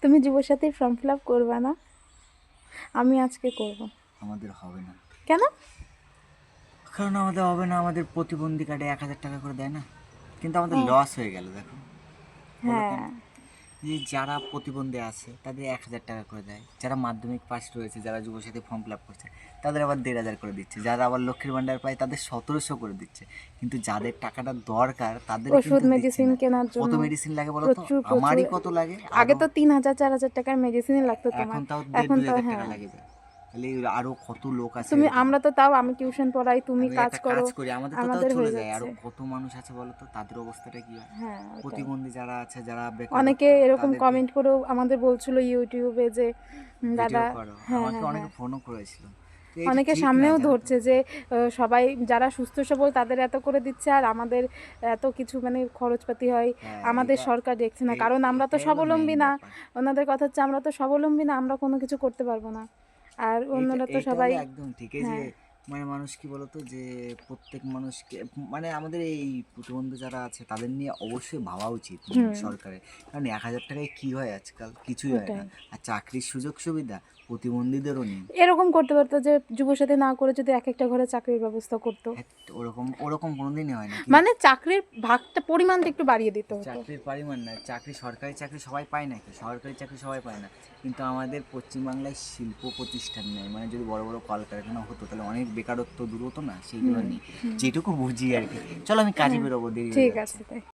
তুমি যুবসাথীর form fill up করবে না? আমি আজকে করব। আমাদের হবে না। কেন? কারণ আমাদের হবে না, আমাদের প্রতিবন্ধী কার্ডে 1,000 টাকা করে দেয় না, কিন্তু আমাদের ও লস হয়ে গেল। দেখো, বলো হ্যাঁ, কেন? যে যারা প্রতিবন্ধী আছে তাদের 1,000 টাকা করে দেয়, যারা মাধ্যমিক পাস রয়েছে, যারা যুবসাথী ফর্ম ফিল আপ করছে তাদের আবার 1,500 করে দিচ্ছে, যারা আবার লক্ষ্মীর ভাণ্ডার পায় তাদের 1,700 করে দিচ্ছে। কিন্তু যাদের টাকাটা দরকার তাদের ওষুধ কিন্তু দিচ্ছে মেডিসিন না। কেনার কত জন্য মেডিসিন লাগে বলো তো? প্রচুর প্রচুর। আমারই কত লাগে আগে আরও। তো 3,000 4,000 টাকার মেডিসিনই লাগতো তোমার। এখন তাও দেড় এখন দুই তো হাজার টাকা হ্যাঁ, লাগে যায়। তাহলে আরও কত লোক আছে তুমি এরকম। আমরা তো তাও আমি টিউশন পড়াই, তুমি আমি কাজ একটা করো, কাজ করি, আমাদের তো তাও আমাদের চলে হয়ে যায়। আরও যাচ্ছে। কত মানুষ আছে বলো তো, তাদের অবস্থাটা কী হয়? হ্যাঁ ওটাই। প্রতিবন্ধী যারা আছে, যারা অনেকে বেকারত্ব, এরকম তাদেরকে কমেন্ট করেও আমাদের বলছিল ইউটিউবে যে ভিডিও দাদা, করো। হ্যাঁ আমাকে হ্যাঁ অনেকে হ্যাঁ, ফোনও করেছিল। তো এটা অনেকে ঠিক না, সামনেও জানো তো? ধরছে যে সবাই যারা সুস্থ সবল তাদের এত করে দিচ্ছে আর আমাদের এত কিছু মানে খরচপাতি হয়, হ্যাঁ, আমাদের এটা সরকার দেখছে না, এই কারণ আমরা তো এটাই হলো মেইন স্বাবলম্বী না। ব্যাপার। ওনাদের কথা হচ্ছে আমরা তো স্বাবলম্বী না, আমরা কোনো কিছু করতে পারবো না, আর এইটা অন্যরা তো এইটা সবাই। হলো একদম ঠিক। এই যে হ্যাঁ মানে মানুষ কি বলতো, যে প্রত্যেক মানুষকে মানে আমাদের এই প্রতিবন্ধী যারা আছে তাদের নিয়ে অবশ্যই ভাবা উচিত হুম, সরকারের। কারণ 1,000 টাকায় কী হয় আজকাল? কিছুই হয় না। ওটাই। আর চাকরির সুযোগ সুবিধা প্রতিবন্ধীদেরও নেই। এরকম করতে পারতো যে যুবসাথী না করে যদি এক একটা ঘরে চাকরির ব্যবস্থা করতো, হ্যাঁ, ওরকম ওরকম কোনোদিনই হয় না। মানে চাকরির ভাগটা পরিমাণটা একটু বাড়িয়ে দিতে হতো। চাকরির পরিমাণ না, চাকরি, সরকারি চাকরি সবাই পায় নাকি? সরকারি চাকরি সবাই পায় না। কিন্তু আমাদের পশ্চিমবাংলায় শিল্প প্রতিষ্ঠান নেই। মানে যদি বড় বড় কলকারখানা হতো তাহলে অনেক বেকারত্ব দূর হতো না? সেইগুলো হুম নেই। হুম, যেটুকু বুঝি আর কি। চলো আমি কাজে হ্যাঁ বেরোবো, দেরি হয়ে ঠিক যাচ্ছে। আছে তাই।